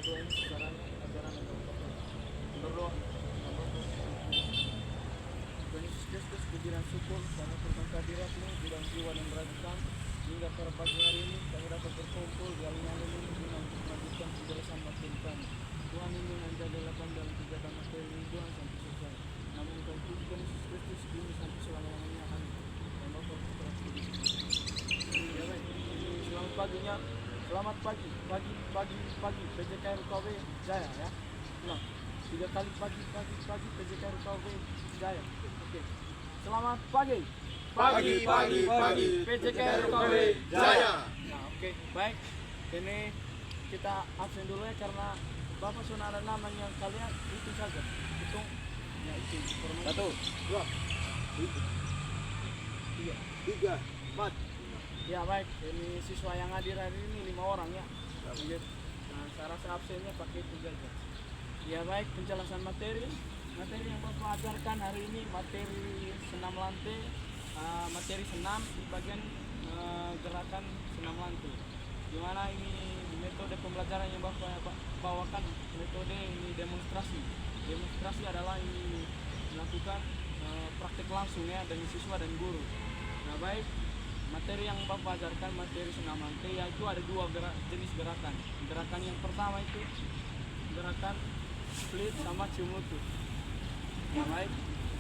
berdoa ini secara ajaran yang berdoa. Berdoa. Tuhan Yesus Kristus, puji dan syukur karena berkat hadirat-Mu di dalam jiwa dan raga hingga pada pagi hari ini kami dapat berkumpul di alun-alun ini guna untuk melanjutkan penjelasan materi kami. Tuhan ini menjadilah kami dalam kegiatan materi ini Tuhan sampai selesai. Namun kami puji Tuhan Yesus Kristus kini sampai selama-lamanya. Amin. Dan Bapa Putra Kudus. Ya baik, selamat paginya. Selamat pagi PJKR UKW Jaya ya. Ulang. 3 kali pagi PJKR UKW Jaya. Oke. Selamat pagi. Pagi PJKR UKW Jaya. Nah, oke, baik. Ini kita absen dulu ya karena Bapak saudara namanya kalian itu saja. Hitung. Ya itu. 1, 2, 3, 4. Ya baik, ini siswa yang hadir hari ini 5 orang ya. Nah, saya rasa absennya pakai itu saja. Ya baik, penjelasan materi yang Bapak ajarkan hari ini materi senam lantai, materi senam di bagian gerakan senam lantai. Dimana ini metode pembelajaran yang Bapak bawakan, metode ini demonstrasi. Demonstrasi adalah ini melakukan praktik langsung ya dengan siswa dan guru. Nah baik, materi yang Bapak ajarkan materi senam lantai yaitu ada 2 jenis gerakan. Gerakan yang pertama itu gerakan split sama cium lutut. Nah baik,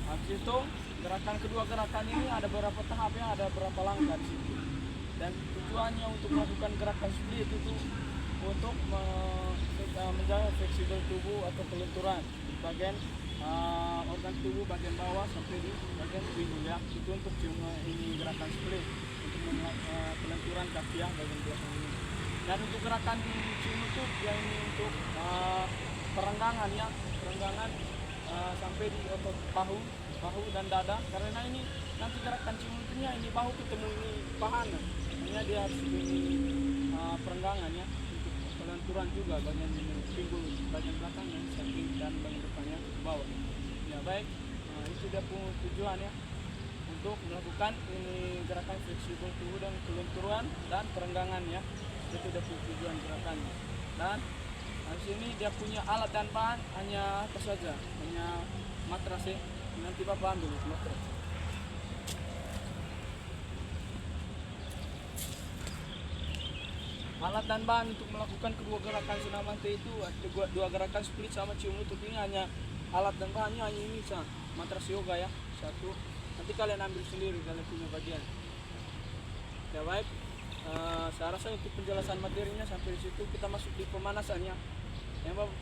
habis itu gerakan kedua, gerakan ini ada beberapa tahapnya, ada beberapa langkah di situ. Dan tujuannya untuk melakukan gerakan split itu untuk menjaga fleksibel tubuh atau kelenturan di bagian organ tubuh bagian bawah sampai di bagian pinggul ya. Itu untuk cium ini gerakan split untuk kelenturan kaki yang bagian belakang ini. Dan untuk gerakan cium lutut yang ini untuk perenggangan ya, perenggangan sampai di otot bahu dan dada, karena ini nanti gerakan cium lututnya ini bahu ketemu ini paha, makanya dia harus ini perenggangan ya untuk kelenturan juga bagian ini pinggul bagian belakangnya samping dan bagian depannya bawah. Ya baik, itu dia punya tujuan ya untuk melakukan ini gerakan fleksibel tubuh dan kelenturan dan perenggangan ya, itu dia punya tujuan gerakannya. Dan di sini dia punya alat dan bahan hanya apa saja, hanya matras ya. Nanti Bapak ambil matras. Alat dan bahan untuk melakukan kedua gerakan senam lantai itu, dua gerakan split sama cium lutut ini hanya alat dan bahannya hanya ini sah, matras yoga ya, 1. Nanti kalian ambil sendiri, kalian punya bagian. Ya baik. Saya rasa untuk penjelasan materinya sampai di situ. Kita masuk di pemanasannya.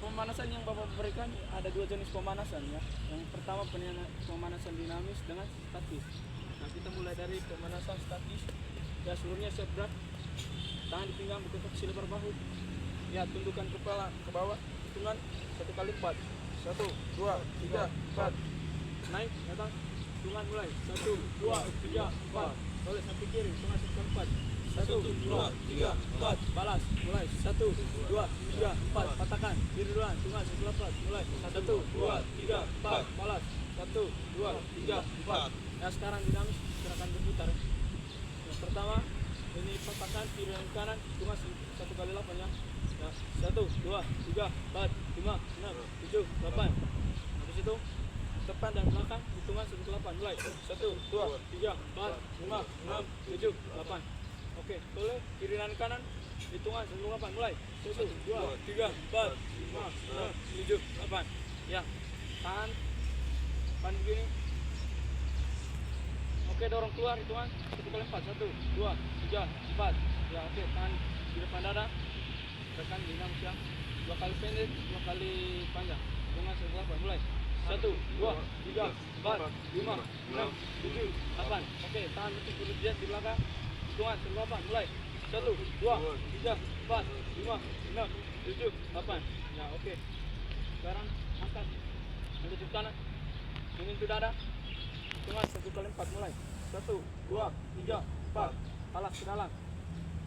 Pemanasan yang Bapak berikan ada 2 jenis pemanasan ya. Yang pertama pemanasan dinamis dengan statis. Nah kita mulai dari pemanasan statis. Ya seluruhnya siap gerak. Tangan di pinggang, bergerak selebar bahu. Ya tundukkan kepala ke bawah. Hitungan 1 kali 4. 1, 2, 3, 4. Naik, datang. Hitungan mulai. 1, 2, 3, 4. Boleh sampai kiri. Hitungan 1 kali 4. 1, 2, 3, 4. Balas. Mulai. 1, 2, 3, 4. Patahkan. Diri duluan. Hitungan 1 kali 4. Mulai. 1, 2, 3, 4. Balas. 1, 2, 3, 4. Ya sekarang dinamis gerakan berputar. Yang pertama ini patahkan kiri dan kanan. Hitungan 1 kali 8 ya. 1, 2, 3, 4, 5, 6, 7, 8. Habis itu depan dan belakang hitungan 1 kali 8. Mulai. 1, 2, 3, 4, 5, 6, 7, 8. Oke, boleh kiri dan kanan hitungan 1 kali 8. Mulai. 1, 2, 3, 4, 5, 6, 7, 8. Ya. Tahan begini. Oke, dorong keluar hitungan 1 kali 4. 1, 2, 3, 4. Ya, oke, tahan di depan dada. Tekan dinamis ya. 2 kali pendek, 2 kali panjang. Hitungan 1 kali 8. Mulai. 1, 2, 3, 4, 5, 6, 7, 8. Oke, tahan betul kulit dia di belakang. Hitungan 1 kali 8. Mulai. 1, 2, 3, 4, 5, 6, 7, 8. Ya, oke. Sekarang angkat. Menunjuk kanan. Menyentuh dada. Hitungan 1 kali 4. Mulai. 1, 2, 3, 4. Alas ke dalam.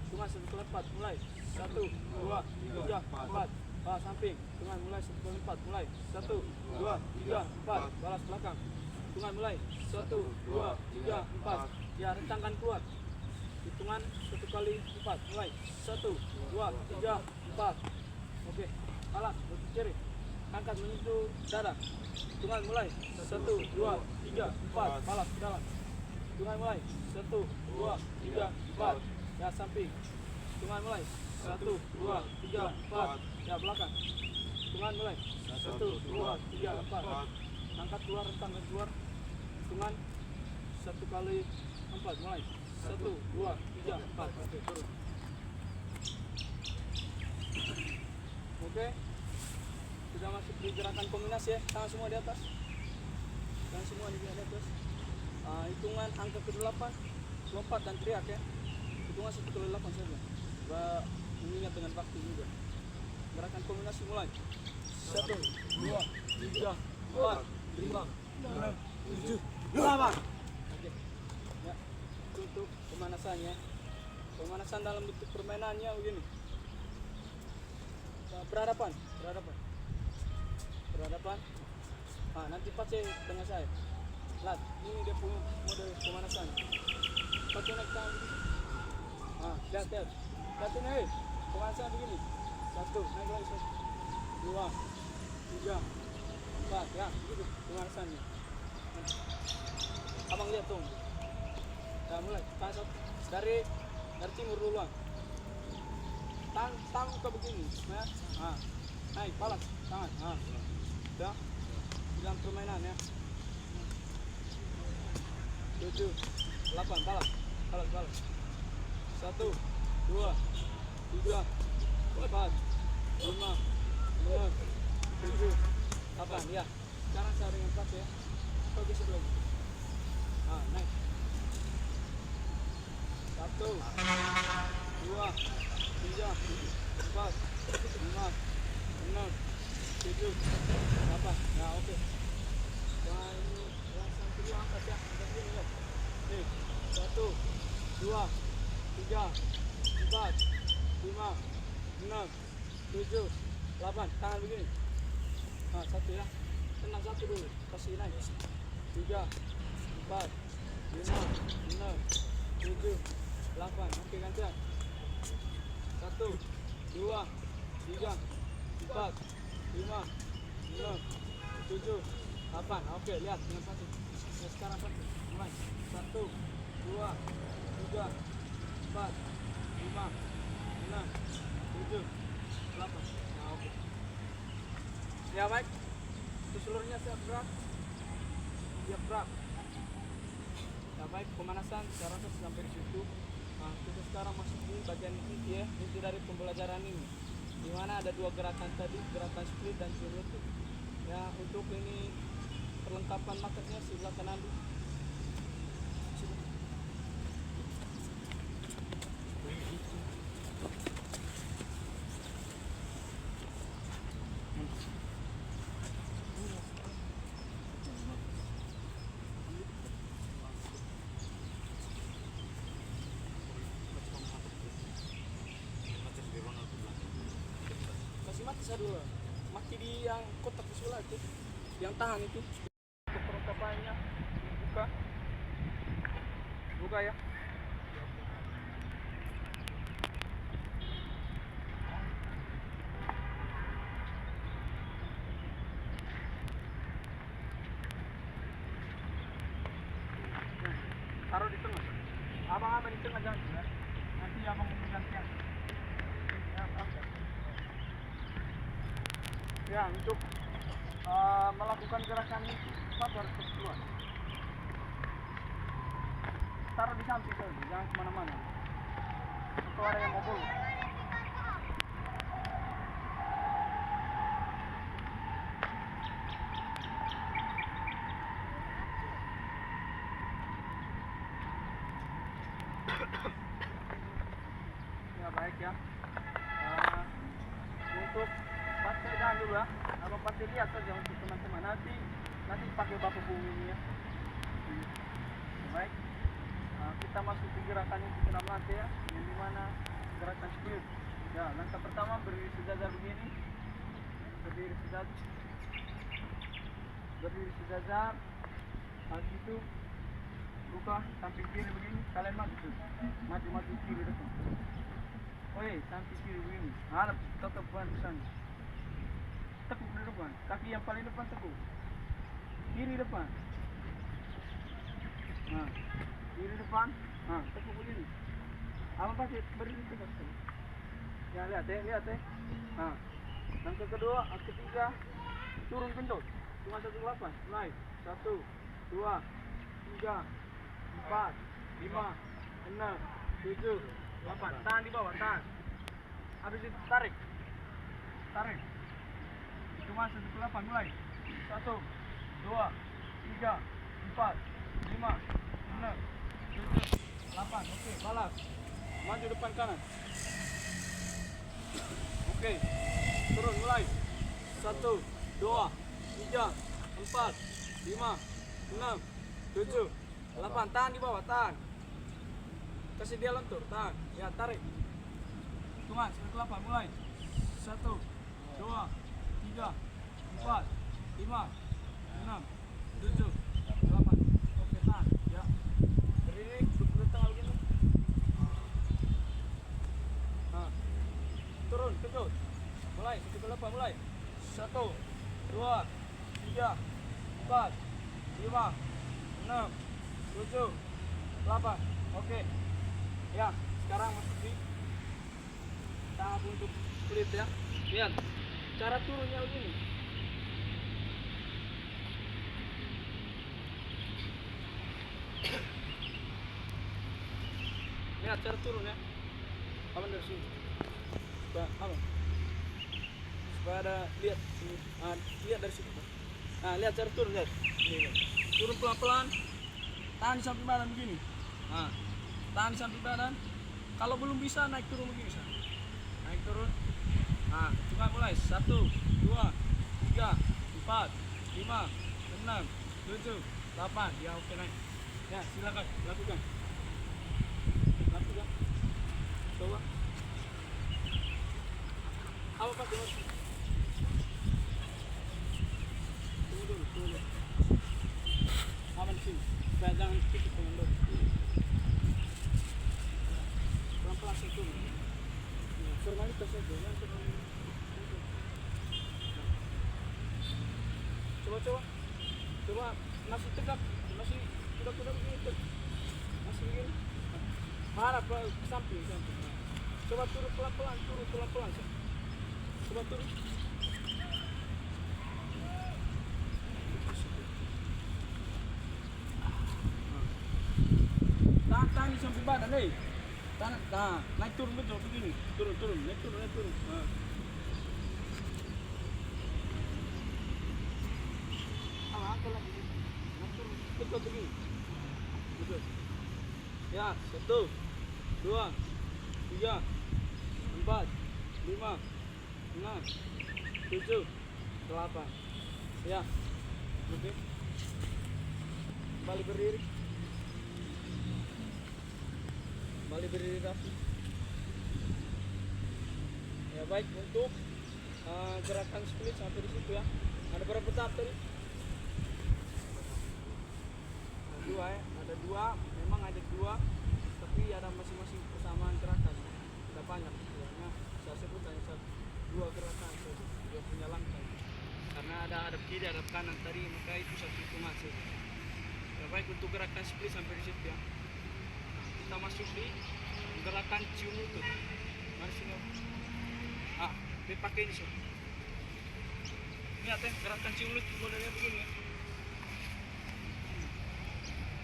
Hitungan 1 kali 4. Mulai. 1, 2, 3, 4. Balas samping. Hitungan mulai 1 kali 4. Mulai. 1, 2, 3, 4. Balas belakang. Hitungan mulai. 1, 2, 3, 4. Ya, rentangkan keluar. Hitungan 1 kali 4. Mulai. 1, 2, 3, 4. Oke. Balas, lutut kiri. Angkat menyentuh dada. Hitungan mulai. 1, 2, 3, 4. Balas ke dalam. Hitungan mulai. 1, 2, 3, 4. Ya, samping. Hitungan mulai. 1, 2, 3, 4. Ya, belakang. Hitungan mulai. 1, 2, 3, 4. Angkat keluar, rentang dan keluar. Hitungan 1 kali 4. Mulai. 1, 2, 3, 4. Oke, turun. Oke. Sudah masuk di gerakan kombinasi ya. Tangan semua di atas. Tangan semua di atas. Hitungan angka ke-8, lompat dan teriak ya. Hitungan 1 kali 8 saja. Mengingat dengan waktu juga. Gerakan kombinasi mulai. 1, 2, 3, 4, 5, 6, 7, 8. Oke. Ya. Untuk pemanasannya. Pemanasan dalam bentuk permainannya begini. Berhadapan. Nanti pace dengan saya. Lihat, ini dia punya mode pemanasan. Pace naik tangan begini. Lihat. Lihat ini, pemanasan begini. 1, naik lagi 1, 2, 3, 4. Ya, begitu pemanasannya. Abang lihat tuh. Nah, mulai. Tangan dari timur duluan. Tangan ke begini. Naik, balas tangan. Udah. Dalam permainan ya. 7, 8, balas. 1, 2, 3, 4, 5, 6, 7, 8. Ya. Sekarang saya dengan pas ya. Oke, sebelum. Naik. 1, 2, 3, 4, 5, 6, 7, 8. Ya, oke. Nah, ini langsung kedua angkat ya. Angkat ini ya. Nih, 1, 2, 3, 4, 5, 6, 7, 8. Tangan begini. 1 ya. Tenang 1 dulu. Kasih naik. 3, 4, 5, 6, 7, 8. Oke, gantian. 1, 2, 3, 4, 5, 6, 7, 8. Oke, lihat dengan satu. Ya, sekarang satu. Mulai. 1, 2, 3, 4, 5, 6, 7, 8. Nah, oke. Ya, baik. Untuk seluruhnya siap gerak. Siap gerak. Ya, baik. Pemanasan saya rasa sampai di situ. Kita sekarang masuk di bagian inti ya, inti dari pembelajaran ini. Di mana ada 2 gerakan tadi, gerakan split dan lutut. Ya, untuk ini perlengkapan markernya sebelah kanan dulu. Mati saya dulu, mati di yang kotak sebelah itu, yang tahan itu. Untuk perlengkapannya buka ya. Taruh di tengah. Abang di tengah jangan ya. Nanti abang gantian. Ya, untuk melakukan gerakan ini satu harus keluar. Taruh di samping saja, jangan kemana-mana. Untuk ada yang mau bolos. Ya, baik ya. Untuk pakai jangan dulu ya. Abang pakai lihat saja untuk teman-teman. Nanti pakai baku bumi ini ya. Baik. Kita masuk ke gerakan yang ke-6 lantai ya, yang dimana gerakan split. Ya, langkah pertama berdiri sejajar begini. Berdiri sejajar. Habis itu buka samping kiri begini. Kalian maju tuh. Maju kiri depan. Samping kiri begini. Harap tetap bukan kesana. tekuk di depan. Kaki yang paling depan tekuk. Kiri depan. Nah, kiri depan. Nah, tekuk begini. Abang pakai berdiri tegak sekali. Ya lihat ya. Nah, langkah kedua, ketiga, turun gendut. Cuma 18. Mulai. 1, 2, 3, 4, 5, 6, 7, 8. Tahan di bawah, tahan. Habis itu tarik. Cuma 18. Mulai. 1, 2, 3, 4, 5, 6, 7, 8. Oke, balas. Maju depan kanan. Oke. Turun mulai. 1, 2, 3, 4, 5, 6, 7, 8. Tahan di bawah, tahan. Kasih dia lentur, tahan. Ya, tarik. Cuma 18. Mulai. 1, 2, 3, 4, 5, 6, 7, 8. Oke, tahan. Ya. Berdiri, duduk tengah begini. Nah. Turun, kejut. Mulai, 18. Mulai. 1, 2, 3, 4, 5, 6, 7, 8. Oke. Ya, sekarang masuk di tahap untuk kulit ya. Lihat. Cara turunnya begini. Lihat cara turun ya. Abang dari sini. Abang. Supaya ada lihat sini. Lihat dari situ. Nah, lihat cara turun, lihat. Ini. Turun pelan-pelan. Tahan di samping badan begini. Nah, tahan di samping badan. Kalau belum bisa naik turun begini, naik turun. Nah, coba mulai. 1, 2, 3, 4, 5, 6, 7, 8. Ya, oke naik. Ya, silakan lakukan. Coba. Apa Pak? Tunggu dulu. Aman sini. Supaya jangan sedikit pengendor. Pelan-pelan sih turun. Formalitas saja. Coba masih tegak, masih kuda-kuda begitu. Masih begini. Harap ke samping. Coba turun pelan-pelan. Coba turun. Tahan di samping badan, hei. Nah, naik turun betul begini. Turun, naik turun. Nah. Angkat lagi. Naik turun betul begini. Betul. Ya, 1, 2, 3, 4, 5, 6, 7, 8. Ya. Oke. Kembali berdiri rapi. Ya baik, untuk gerakan split sampai di situ ya. Ada berapa tahap tadi? Ada dua, memang ada dua, tapi ada masing-masing kesamaan gerakan. Tidak banyak, karena saya sebut hanya dua gerakan saja, dua punya langkah. Karena ada kiri, ada kanan tadi, maka itu satu hitungan saja. Ya baik, untuk gerakan split sampai di situ ya. Kita masuk di gerakan cium lutut. Mari sini. Dipakai ini sih. Lihat ya, gerakan cium lutut modelnya begini ya.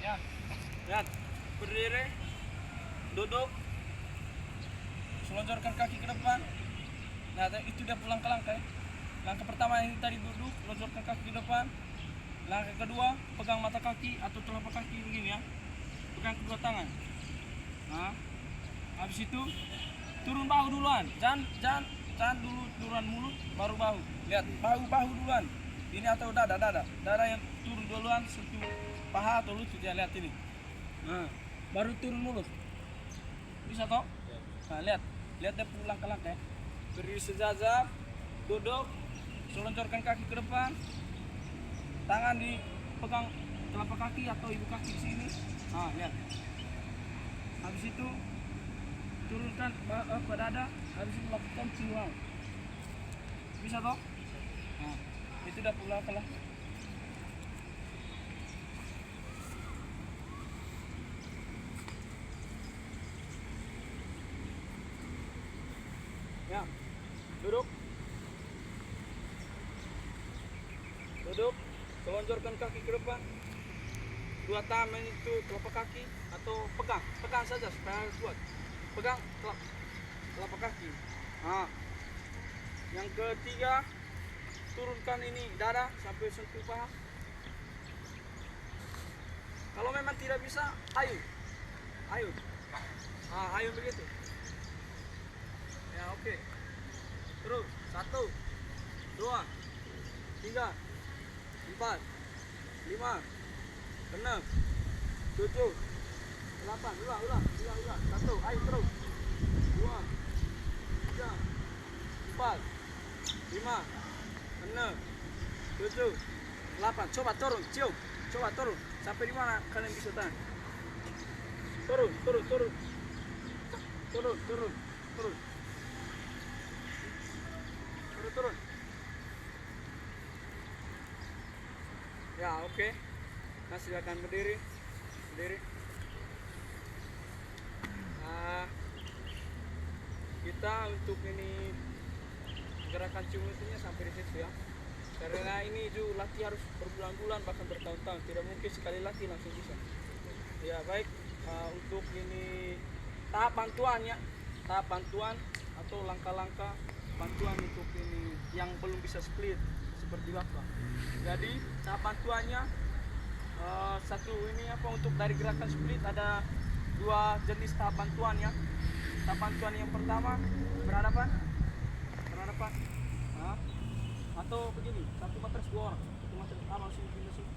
Ya, lihat. Berdiri, duduk, selonjorkan kaki ke depan. Nah, itu dia pulang ke langkah ya. Langkah pertama yang tadi duduk, selonjorkan kaki ke depan. Langkah kedua, pegang mata kaki atau telapak kaki begini ya. Pegang kedua tangan. Nah, habis itu turun bahu duluan. Jangan dulu turun mulut baru bahu. Lihat, bahu duluan. Ini atau dada yang turun duluan sentuh paha atau lutut ya, lihat ini. Nah, baru turun mulut. Bisa toh? Nah, lihat dia pulang ke langkah. Berdiri sejajar, duduk, selonjorkan kaki ke depan. Tangan dipegang telapak kaki atau ibu kaki di sini. Nah, lihat. Habis itu turunkan ke dada, habis itu lakukan cium. Bisa toh? Nah, itu udah pula kalah. Ya, duduk. Duduk, selonjorkan kaki ke depan. Dua tangan itu telapak kaki atau pegang saja supaya kuat. Pegang telapak kaki. Nah, yang ketiga, turunkan ini dada sampai sentuh paha. Kalau memang tidak bisa, ayo. Ayo begitu. Ya, oke. Terus 1, 2, 3, 4, 5, 6, 7, 8. Ulang. 1, ayo terus. 2, 3, 4, 5, 6, 7, 8. Coba turun, cium. Coba turun. Sampai di mana kalian bisa tahan? Turun. Turun. Ya, oke. Nah, silakan berdiri. Nah, kita untuk ini gerakan cium itunya sampai di situ ya. Karena ini juga latih harus berbulan-bulan bahkan bertahun-tahun. Tidak mungkin sekali latih langsung bisa. Ya, baik. Untuk ini tahap bantuan atau langkah-langkah bantuan untuk ini yang belum bisa split seperti Bapak. Jadi tahap bantuannya satu ini untuk dari gerakan split ada 2 jenis tahap bantuannya. Tahap bantuan yang pertama berhadapan. Nah, atau begini, 1 matras 2 orang. 1 matras sini pindah sini.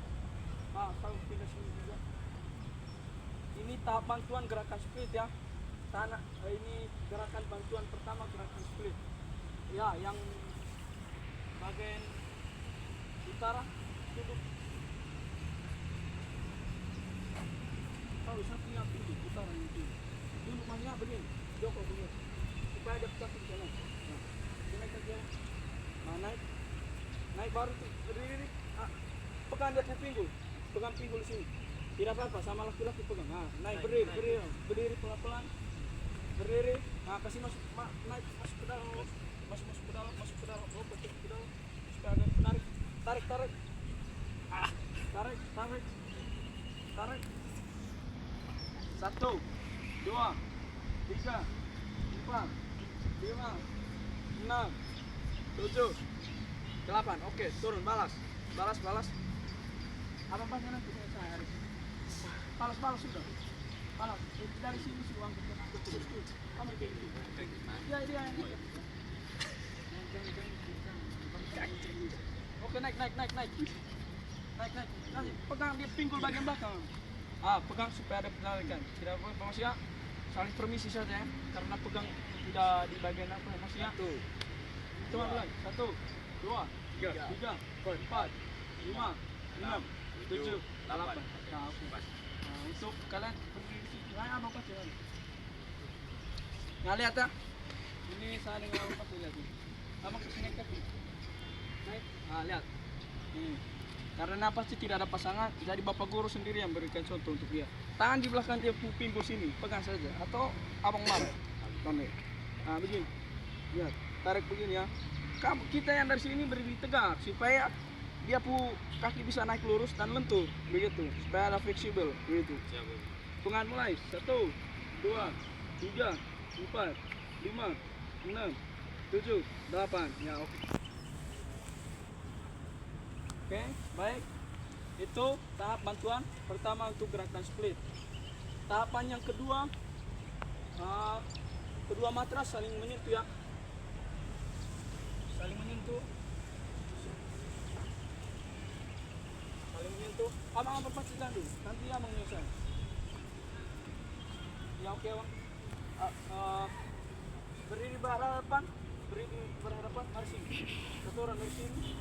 Tahu pindah sini juga. Ini tahap bantuan gerakan split ya. Ini gerakan bantuan pertama gerakan split. Ya, yang bagian utara duduk. Satunya pilih utara yang pilih. Duduk mahnya begini, joko begini. Supaya dia pecah ke jalan. Naik ke jalan. Naik baru tuh berdiri. Pegang di atas pinggul. Pegang pinggul di sini. Tidak apa-apa, sama laki-laki pegang. Naik berdiri pelan-pelan. Berdiri. Kasih masuk naik masuk ke dalam. Masuk ke dalam. Pecah ke dalam. Supaya ada tarik. Tarik. 1, 2, 3, 4, 5, 6, 7, 8. Oke, turun balas. Apa nanti saya hari? Balas sudah. Balas dari sini sih uang betul. Kamu gitu. Ya. Oke, naik. Nanti pegang dia pinggul bagian belakang. Pegang supaya ada penarikan. Tidak boleh maksudnya saling permisi saja ya. Karena pegang tidak di bagian apa maksudnya. Coba ulang. 1, 2, 3, 4, 5, 6, 7, 8. Nah, oke. Untuk kalian berdiri di sini. Apa jalan? Nah, lihat ya. Ini saya dengan apa lihat ini. Sama ke sini kaki. Naik. Lihat. Karena pasti tidak ada pasangan, jadi Bapak Guru sendiri yang berikan contoh untuk dia. Tangan di belakang dia pinggul sini, pegang saja. Atau abang marah. Begini. Lihat, tarik begini ya. Kita yang dari sini berdiri tegak supaya dia kaki bisa naik lurus dan lentur, begitu. Supaya ada fleksibel, begitu. Pengan mulai. 1, 2, 3, 4, 5, 6, 7, 8. Ya, oke. Oke, baik. Itu tahap bantuan pertama untuk gerakan split. Tahapan yang kedua, kedua matras saling menyentuh ya. Saling menyentuh. Abang perpacikan dulu, nanti abang menyelesaikan. Ya, oke bang. Berdiri berhadapan, dari sini. Satu orang dari sini.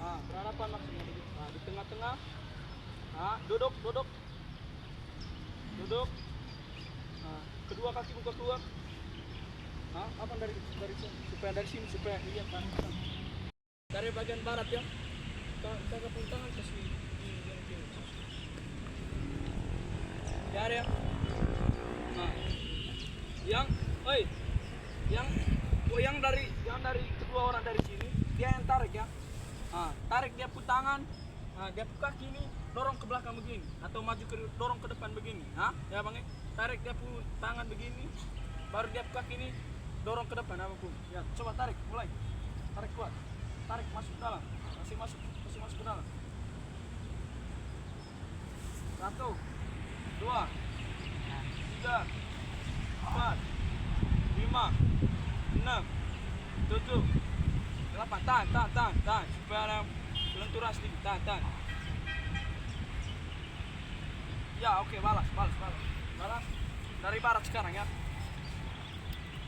Berhadapan maksudnya begitu. Di tengah-tengah. Duduk. Kedua kaki buka keluar. Apa dari sini supaya lihat kan. Dari bagian barat ya. Kakak pun tangan kasih di yang kiri. Biar ya. Nah, oi, yang dari kedua orang dari sini, dia yang tarik ya. Nah, tarik dia pun tangan. Nah, dia pun kaki ini dorong ke belakang begini atau maju ke dorong ke depan begini. Hah? Ya Bang. Tarik dia pun tangan begini, baru dia pun kaki ini dorong ke depan apa pun. Ya, coba tarik, mulai. Tarik kuat. Tarik masuk ke dalam. Masih masuk ke dalam. 1 2 3 4 5 6 7 8. Tahan supaya ada lenturan sedikit. Tahan. Ya, oke, balas. Dari barat sekarang ya.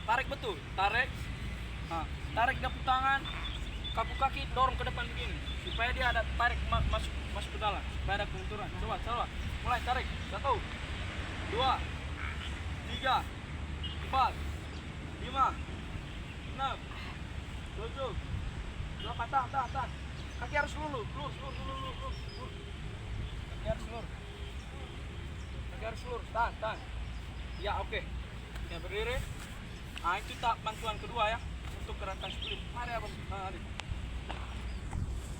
Tarik betul, tarik. Nah, tarik dapu tangan, kapu kaki dorong ke depan begini supaya dia ada tarik masuk ke dalam supaya ada kelenturan. Coba. Mulai tarik. 1 2 3 4 5 6 7 8. Tahan. Kaki harus lurus. Kaki harus lurus. Tahan. Ya, oke. Ya, berdiri. Nah, itu tak bantuan kedua ya untuk gerakan split. Mari Abang. Mari.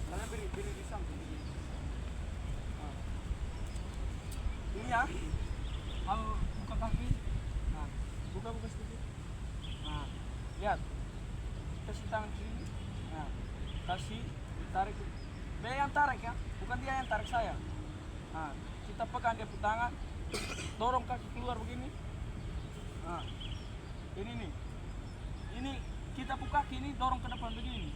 Kalian beri di samping. Nah. Ini ya. Buka kaki. Nah, buka sedikit. Nah, lihat. Kasih tangan kiri. Nah, kasih ditarik. Dia yang tarik ya, bukan dia yang tarik saya. Nah, kita pegang dia tangan, dorong kaki keluar begini. Nah, ini nih. Ini kita buka kaki ini dorong ke depan begini.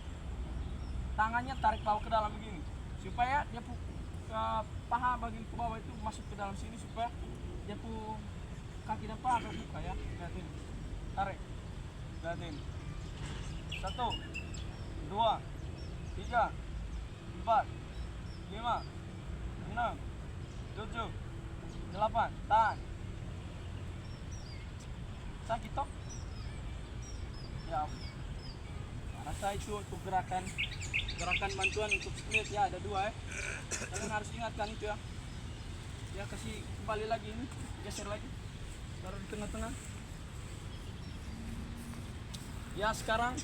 Tangannya tarik bawah ke dalam begini. Supaya dia paha bagian ke bawah itu masuk ke dalam sini supaya dia kaki depan agak buka ya. Lihat ini. Tarik. Lihat ini. 1 2 3 4 5 6 7 8. Tahan. Sakit toh? Ya, rasa itu untuk gerakan bantuan untuk split ya, ada 2 ya. Kalian harus ingatkan itu ya. Ya, kasih kembali lagi ini, geser lagi, taruh di tengah-tengah. Ya, sekarang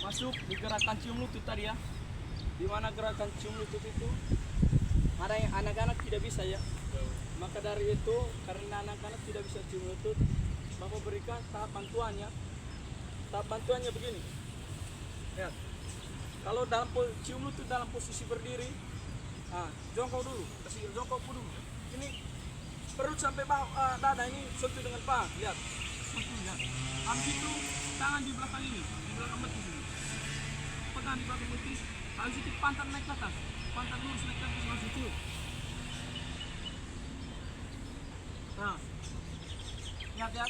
masuk di gerakan cium lutut tadi ya. Di mana gerakan cium lutut itu ada yang anak-anak tidak bisa ya. Maka dari itu, karena anak-anak tidak bisa cium lutut, Bapak berikan tahap bantuannya. Tahap bantuannya begini. Lihat. Kalau dalam cium lutut dalam posisi berdiri, jongkok dulu, kasih jongkok dulu. Ini perut sampai bawah, dada ini sentuh dengan paha. Lihat. Lihat. Habis itu tangan di belakang ini, di belakang betis ini. Pegang di belakang betis. Habis itu pantat naik ke atas. Pantat lurus naik ke atas masuk cium. Nah. Lihat.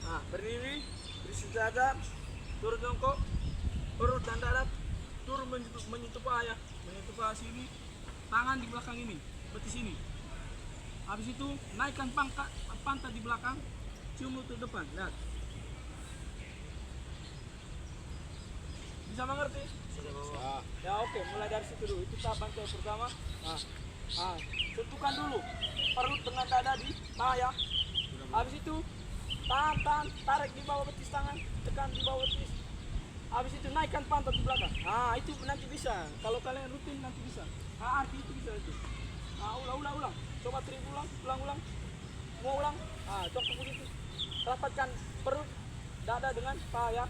Nah, berdiri, bersejajar, turun jongkok, perut dan dada turun menyentuh paha ya, menyentuh paha sini, tangan di belakang ini, betis ini. Habis itu naikkan pantat di belakang, cium lutut depan. Lihat. Bisa mengerti? Ya, oke, mulai dari situ dulu. Itu tahap bantuan pertama. Tentukan dulu perut dengan dada di paha ya. Habis itu tahan, tarik di bawah betis tangan, tekan di bawah betis. Habis itu naikkan pantat di belakang. Itu nanti bisa. Kalau kalian rutin nanti bisa. Arti itu bisa itu. Ulang. Coba ulang. Mau ulang. Cukup begitu. Rapatkan perut, dada dengan paha ya.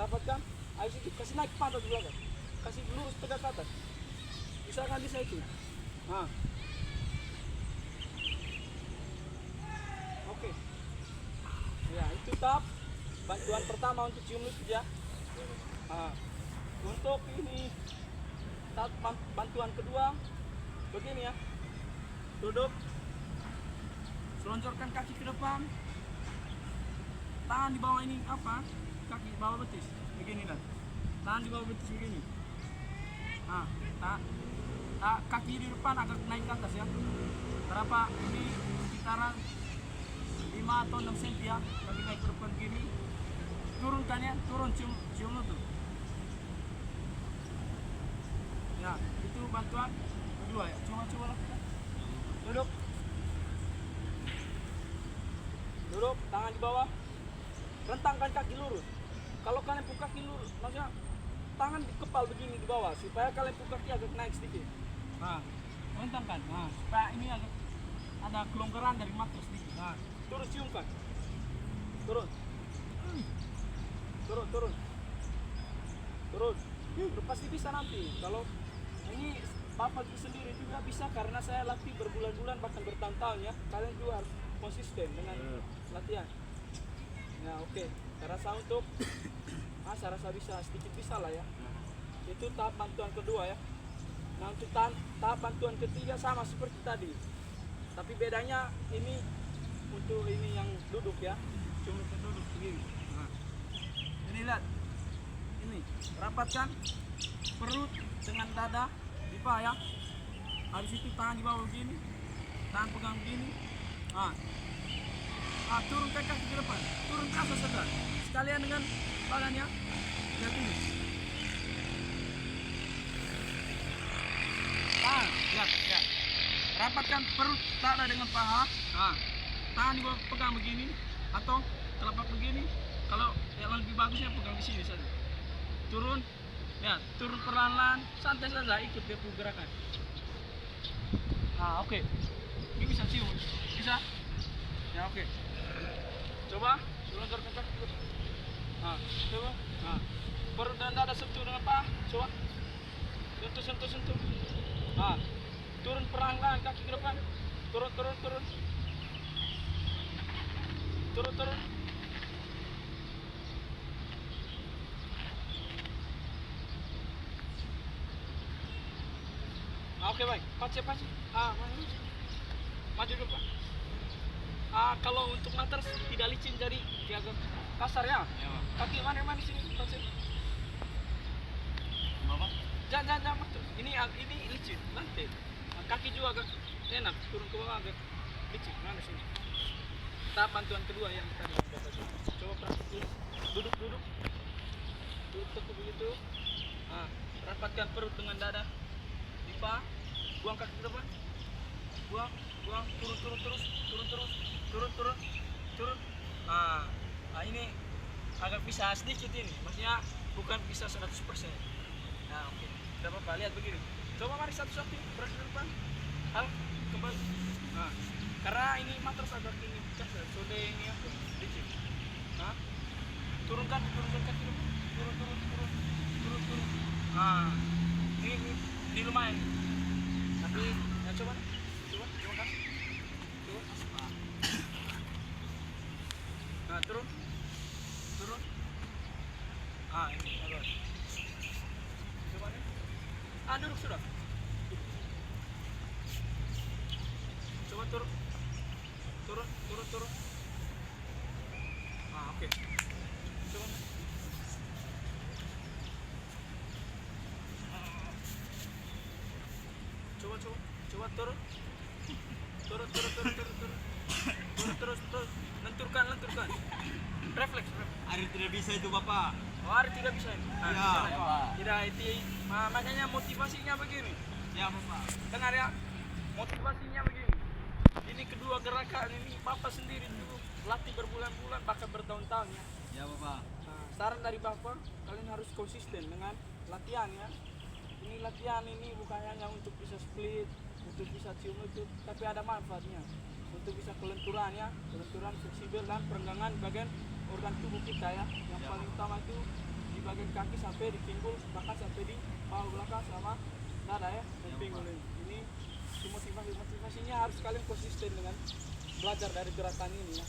Rapatkan. Habis itu kasih naik pantat di belakang. Kasih lurus tegak ke atas. Bisa itu. Oke. Ya, itu tahap bantuan pertama untuk cium lutut ya. Untuk ini tahap bantuan kedua begini ya. Duduk, selonjorkan kaki ke depan, tangan di bawah ini kaki bawah betis begini kan, tahan di bawah betis begini. Kaki di depan agak naik ke atas ya. Berapa ini sekitaran 5 atau 6 cm ya, kaki naik ke depan begini. Turunkan ya, turun cium lutut. Ya, itu bantuan kedua ya. Coba lakukan. Duduk. Duduk, tangan di bawah. Rentangkan kaki lurus. Kalau kalian pukul kaki lurus, maksudnya tangan di kepal begini di bawah supaya kalian pukul kaki agak naik sedikit. Nah, rentangkan. Nah, supaya ini agak ada kelonggaran dari matras sedikit. Nah, terus ciumkan. Turun. Turun. Pasti bisa nanti. Kalau ini Bapak sendiri juga bisa karena saya latih berbulan-bulan bahkan bertahun-tahun ya. Kalian juga harus konsisten dengan latihan. Ya oke. Saya rasa bisa sedikit bisa lah ya. Itu tahap bantuan kedua ya. Nah untuk tahap bantuan ketiga sama seperti tadi. Tapi bedanya ini untuk ini yang duduk ya. Cuma duduk begini. Nah. Ini lihat. Ini rapatkan perut dengan dada di paha ya. Habis itu tangan di bawah begini, tangan pegang begini. Turun kaki ke depan, turun ke atas saja. Sekalian dengan badannya. Lihat ini. Lihat. Rapatkan perut dada dengan paha. Tangan di bawah pegang begini atau telapak begini. Kalau yang lebih bagusnya pegang di sini saja. Turun perlahan-lahan, santai saja, ikut dia gerakan. Oke. Ini bisa cium, bisa? Ya oke. Coba, longgarkan kaki. Coba. Perut dan dada sentuh dengan paha, coba. Sentuh. Turun perlahan-lahan kaki ke depan. Turun. Oke baik, pace. Maju dulu Pak. Kalau untuk matras tidak licin jadi agak kasar ya. Kaki mana di sini pace. Bapak. Jangan matras. Ini licin, lantai. Kaki juga agak enak, turun ke bawah agak licin. Mana sini? Tahap bantuan kedua yang tadi Bapak coba praktik duduk. Duduk tekuk begitu. Rapatkan perut dengan dada. Buang kaki ke depan, buang, turun terus. Ini agak bisa sedikit ini, maksudnya bukan bisa 100%. Nah oke, tidak apa-apa, lihat begini. Coba mari satu-satu, berat ke depan, kembali. Karena ini matras agak ini, sudah ini apa, sedikit. Turunkan kaki depan, turun. Ini lumayan. Tapi ya coba kan. Turun. Ini agak. Coba nih. Duduk sudah. Coba turun. Oke. Coba. Coba turun. Terus. Lenturkan. Refleks. Hari tidak bisa itu Bapak. Hari tidak bisa ini. Tidak itu. Makanya motivasinya begini. Ya Bapak. Dengar ya. Motivasinya begini. Ini kedua gerakan ini Bapak sendiri dulu latih berbulan-bulan bahkan bertahun-tahun ya. Ya Bapak. Saran dari Bapak, kalian harus konsisten dengan latihan ya. Ini latihan ini bukan hanya untuk bisa split, untuk bisa cium lutut, tapi ada manfaatnya untuk bisa kelenturan ya, kelenturan fleksibel dan perenggangan bagian organ tubuh kita ya. Yang paling utama itu di bagian kaki sampai di pinggul, bahkan sampai di paha belakang sama dada ya, dan pinggul ini. Ini motivasinya harus kalian konsisten dengan belajar dari gerakan ini ya.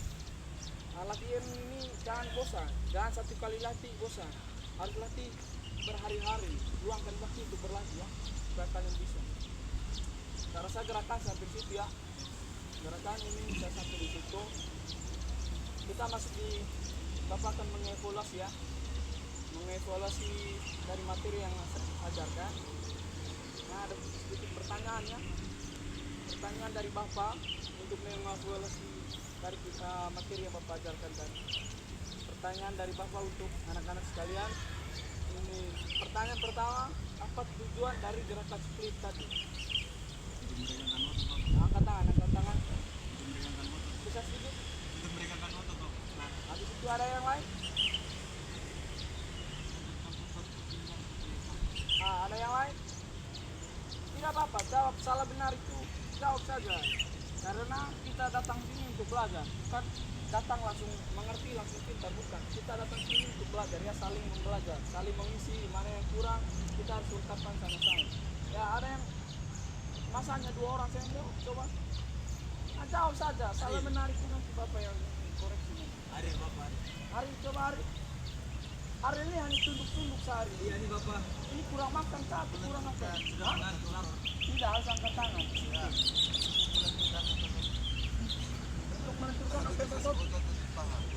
Latihan ini jangan bosan, jangan satu kali latih bosan, harus latih berhari-hari, luangkan waktu untuk berlatih ya, supaya kalian bisa. Saya rasa gerakan sampai situ ya. Gerakan ini bisa sampai di situ. Kita masuk di Bapak akan mengevaluasi ya, mengevaluasi dari materi yang saya ajarkan. Nah ada sedikit pertanyaan ya, pertanyaan dari Bapak untuk mengevaluasi dari materi yang Bapak ajarkan tadi. Pertanyaan dari Bapak untuk anak-anak sekalian. Ini pertanyaan pertama, apa tujuan dari gerakan split tadi? Untuk meringankan otot, Bapak. Angkat tangan, angkat tangan. Untuk meringankan otot. Bisa sedikit. Untuk meringankan otot, Bapak. Nah, habis itu ada yang lain? Ada yang lain? Tidak apa-apa, jawab salah benar itu jawab saja. Karena kita datang sini untuk belajar, bukan datang langsung mengerti, langsung pintar, bukan. Kita datang sini untuk belajar, ya saling belajar, saling mengisi mana yang kurang, kita harus ungkapkan sama-sama. Ya ada yang masanya 2 orang saya jawab, coba. Nah, jawab saja, salah benar itu nanti Bapak yang koreksi. Hari, Bapak. Hari, coba hari. Hari ini hanya tunduk-tunduk sehari. Iya nih, Bapak. Ini kurang makan satu, kurang makan. Sudah mengatur. Tidak harus angkat tangan. Untuk menentukan otot.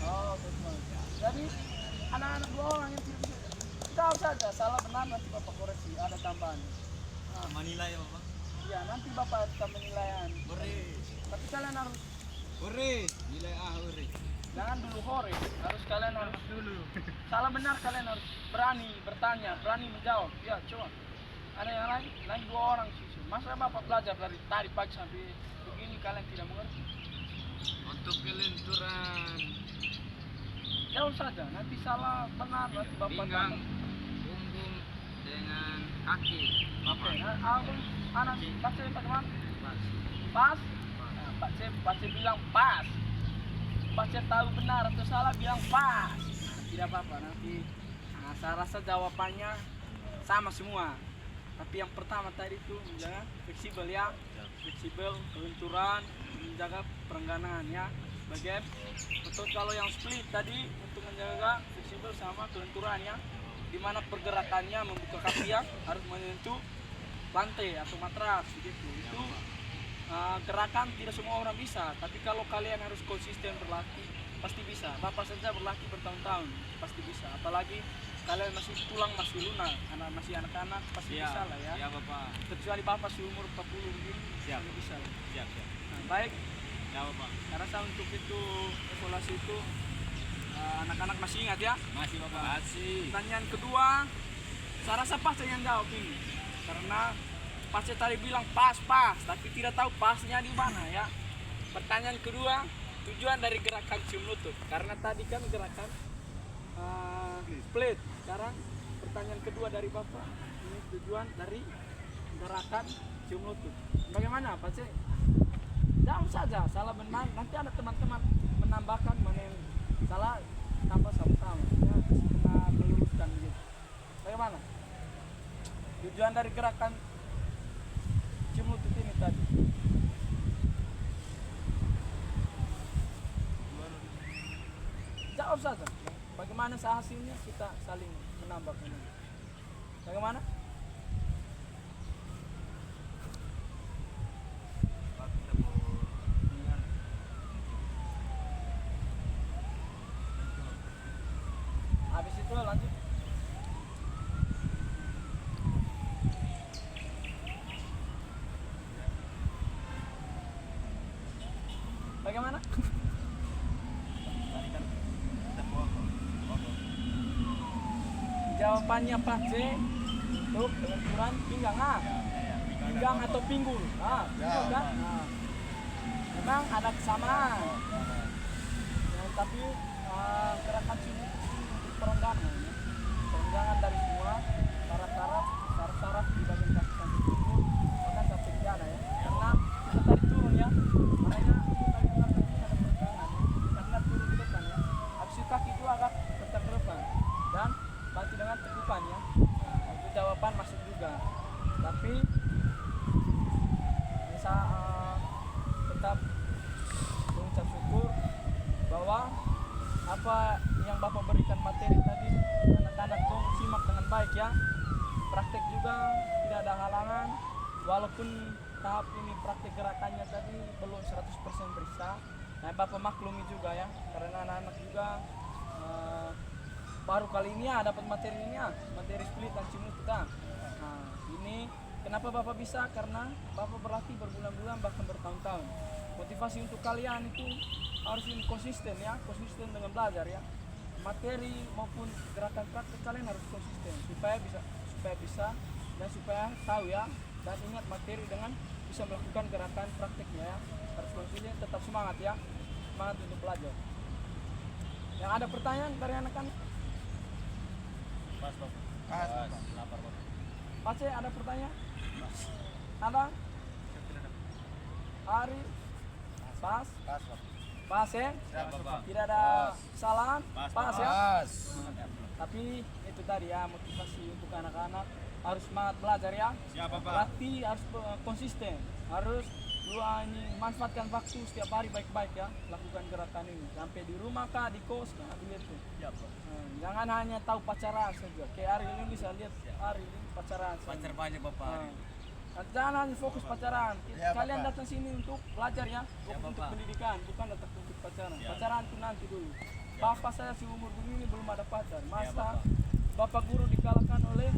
Oh, betul. Jadi anak-anak 2 orang yang tidak bisa. Tahu saja, salah benar nanti Bapak koreksi, ada tambahan. Sama nilai, Bapak. Ya, nanti Bapak akan penilaian. Hore. Tapi kalian harus Hore. Nilai A, hore. jangan dulu hore, kalian harus dulu. Salah benar kalian harus berani bertanya, berani menjawab. Ya, coba. Ada yang lain? Lain 2 orang siswa. Masa Bapak belajar dari tadi pagi sampai begini kalian tidak mengerti? Untuk kelenturan Jawab saja, nanti salah benar nanti Bapak pinggang, tanya. punggung dengan kaki. Oke, aku anak Pak C bagaimana? Pas. Pas? Nah, Pak C bilang pas. Pak C tahu benar atau salah bilang pas. Nah, tidak apa-apa nanti. Nah, saya rasa jawabannya sama semua. Tapi yang pertama tadi itu menjaga fleksibel ya, fleksibel, kelenturan, menjaga perengganan ya. Bagian betul kalau yang split tadi untuk menjaga fleksibel sama kelenturan ya. Dimana pergerakannya membuka kaki ya harus menyentuh lantai atau matras begitu. Itu gerakan tidak semua orang bisa, tapi kalau kalian harus konsisten berlatih pasti bisa. Bapak saja berlatih bertahun-tahun pasti bisa, apalagi kalian masih tulang masih lunak, masih anak-anak pasti bisa lah ya. Iya, Bapak. Kecuali Bapak umur 40 begini Siap. pasti bisa lah. Siap, siap. Nah, baik, Ya, Bapak. saya rasa untuk itu evaluasi itu anak-anak masih ingat ya. Masih, Bapak. Masih. Pertanyaan kedua, saya rasa pasti yang jawab ini karena pasti tadi bilang pas, tapi tidak tahu pasnya di mana ya. Pertanyaan kedua, tujuan dari gerakan cium lutut. Karena tadi kan gerakan split. Sekarang pertanyaan kedua dari Bapak, ini tujuan dari gerakan cium lutut. Bagaimana Pak C? Jawab saja, salah benar. Nanti ada teman-teman menambahkan mana yang salah, tambah sama-sama. Ya, kita meluruskan gitu. Bagaimana? Tujuan dari gerakan cium lutut ini tadi. Jawab saja. Bagaimana hasilnya kita saling menambahkan. Bagaimana? Habis itu lanjut. Bagaimana? Jawabannya Pak C untuk kelenturan pinggang pinggang atau pinggul pinggul kan? Memang ada kesamaan ya, tapi gerakan sini untuk perenggangan ya. Perenggangan dari semua saraf di bagian kaki sampai pinggul bahkan sampai di dada ya, karena kita tadi turun ya, makanya kita tadi bilang tadi ada perenggangan ya, karena turun ke depan ya, habis itu kaki itu agak tetap ke depan dan bantu dengan tekukan ya. Nah, itu jawaban masuk juga, tapi bisa tetap mengucap syukur bahwa apa yang Bapak berikan materi tadi anak-anak dong simak dengan baik ya. Praktek juga tidak ada halangan, walaupun tahap ini praktek gerakannya tadi belum 100% bisa. Nah, Bapak maklumi juga ya, karena anak-anak juga baru kali ini ya dapat materi ini ya, materi split dan cium kita. Nah, ini kenapa Bapak bisa? Karena Bapak berlatih berbulan-bulan bahkan bertahun-tahun. Motivasi untuk kalian itu harus ini konsisten ya, konsisten dengan belajar ya. Materi maupun gerakan praktek kalian harus konsisten supaya bisa dan supaya tahu ya dan ingat materi dengan bisa melakukan gerakan prakteknya ya. Harus konsisten, tetap semangat ya, semangat untuk belajar. Yang ada pertanyaan dari anak-anak? Pas, Bapak. Pas. Lapar, Bapak. Pace ada pertanyaan? Ada? Ari? Pas? Pas, Pak. Pas ya? Ya, Bapak. Tidak ada kesalahan? Pas ya? Pas. Tapi itu tadi ya, motivasi untuk anak-anak harus semangat belajar ya. Siap, Bapak. Berarti harus konsisten, harus ini manfaatkan waktu setiap hari baik-baik ya, lakukan gerakan ini sampai di rumah kah, di kos kah, begitu. Siap, Pak. Jangan hanya tahu pacaran saja. Kayak hari ini bisa lihat hari ini pacaran saja. Pacar banyak, Bapak. Jangan hanya fokus pacaran. Ya, Kalian Bapak. datang sini untuk belajar ya, fokus untuk Bapak. pendidikan, bukan datang untuk pacaran. Ya. Pacaran itu nanti dulu. Bapak saya seumur begini belum ada pacar. Masa Bapak. Bapak guru dikalahkan oleh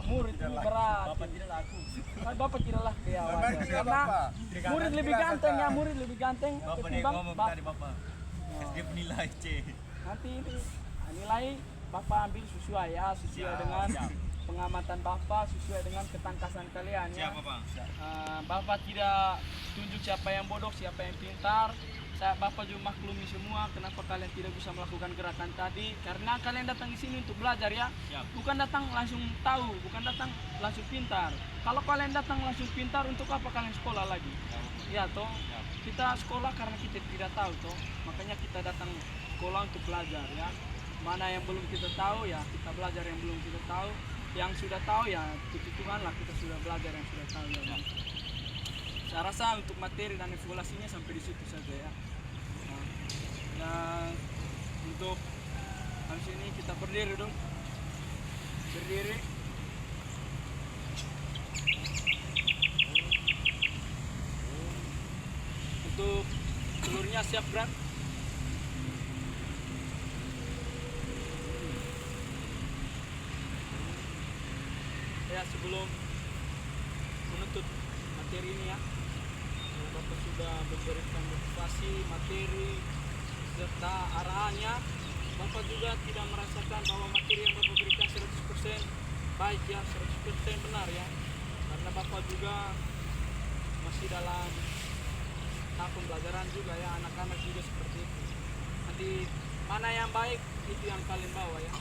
murid ini berat. Bapak tidak laku. Bapak tidak lah ya Bapak wajar. tidak, Karena Bapak. murid lebih ganteng ya, murid lebih ganteng Bapak dia ketimbang ngomong Bapak. tadi, Bapak. SD penilai C. Nanti ini nilai Bapak ambil sesuai ya, sesuai Siap, dengan siap. pengamatan Bapak, sesuai dengan ketangkasan kalian ya. Siap, Bapak. Bapak tidak tunjuk siapa yang bodoh, siapa yang pintar. Bapak juga maklumi semua kenapa kalian tidak bisa melakukan gerakan tadi, karena kalian datang di sini untuk belajar ya. Siap. Bukan datang langsung tahu, bukan datang langsung pintar. Kalau kalian datang langsung pintar, untuk apa kalian sekolah lagi? Ya toh, kita sekolah karena kita tidak tahu toh, makanya kita datang sekolah untuk belajar ya. Mana yang belum kita tahu ya kita belajar yang belum kita tahu, yang sudah tahu ya puji Tuhan lah kita sudah belajar yang sudah tahu ya. Saya rasa untuk materi dan evaluasinya sampai di situ saja ya. Dan untuk habis ini kita berdiri dong, berdiri. Untuk telurnya siap gerak. Ya sebelum menutup materi ini ya, Bapak sudah memberikan motivasi, materi, serta arahannya. Bapak juga tidak merasakan bahwa materi yang Bapak berikan 100% baik ya, 100% benar ya. Karena Bapak juga masih dalam tahap pembelajaran juga ya, anak-anak juga seperti itu. Nanti mana yang baik itu yang kalian bawa ya,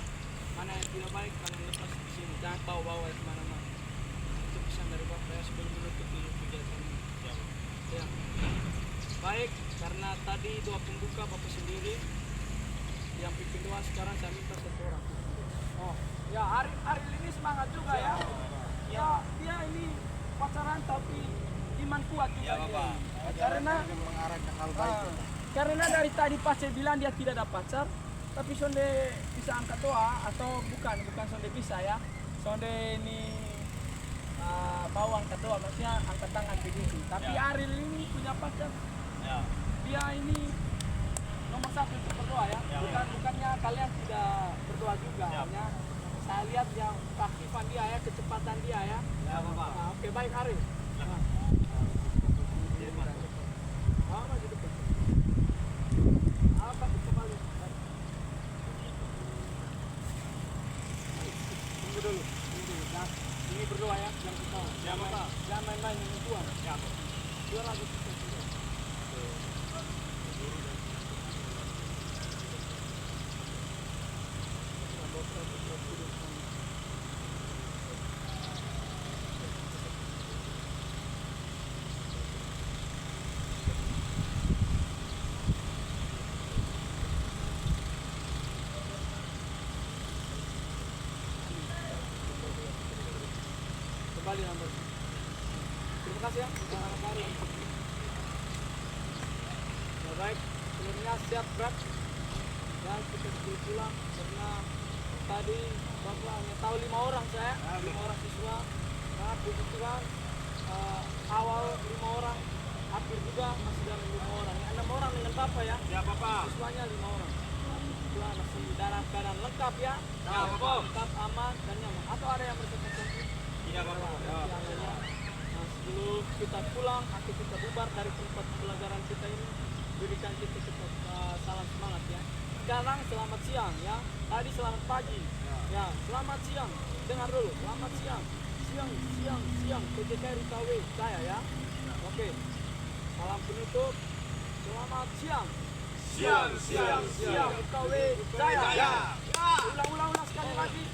mana yang tidak baik kalian lepas di sini, jangan bawa-bawa kemana-mana. Itu pesan dari Bapak ya sebelum menutup dulu kegiatan ini. Ya. Baik, karena tadi doa pembuka Bapak sendiri, yang pimpin doa sekarang saya minta satu orang. Oh, ya hari ini semangat juga ya. Ya, dia ini pacaran tapi iman kuat juga Ya, Bapak. dia. Karena mengarah ke hal baik. karena dari tadi pas saya bilang dia tidak ada pacar, tapi sonde bisa angkat doa atau bukan sonde bisa ya. Sonde ini bawa angkat doa, maksudnya angkat tangan begitu. Tapi Ya. Aril ini punya pacar. Ya. Dia ini nomor satu untuk berdoa ya. Ya. Bukannya kalian tidak berdoa juga, Ya. hanya saya lihat yang keaktifan dia ya, kecepatan dia ya. Ya, Bapak. Nah, oke baik Aril. Nah. Maju depan. Apa kembali? Tunggu dulu. Nah, ini berdoa ya, jangan kita. Ya, Bapak. Jangan main-main dengan Tuhan. Ya, Bapak. 200 juga. Kembali nomor. Terima kasih ya, anak-anak baru. Ya, baik, sebelumnya siap berat. Dan kita disuruh pulang karena tadi Bapak hanya tahu 5 orang saya, 5 orang siswa. Nah, puji Tuhan, awal 5 orang, akhir juga masih dalam 5 orang. 6 orang dengan Bapak ya, Ya, Bapak. siswanya 5 orang. Nah, puji Tuhan masih dalam keadaan lengkap ya, Ya, Bapak. lengkap, aman dan nyaman. Atau ada yang merasa tersentuh? Tidak, Bapak. Nah, sebelum kita pulang, akhir kita bubar dari tempat pembelajaran kita ini, berikan kita tetap salam semangat ya. Sekarang selamat siang ya. Tadi selamat pagi. Ya, selamat siang. Dengar dulu, selamat siang. siang PJKR UKW Jaya ya. Oke. Salam penutup. Selamat siang. Siang UKW Jaya. Ulang sekali lagi.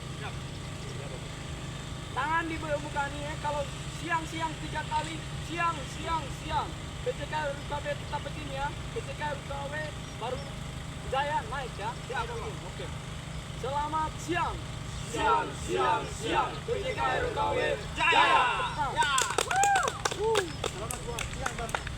Tangan di muka nih ya. Kalau siang 3 kali. Siang. PJKR UKW tetap begini ya. PJKR UKW baru Jaya naik ya. Oke. Selamat siang. Siang. PJKR UKW Jaya. Selamat buat siang, Bapak.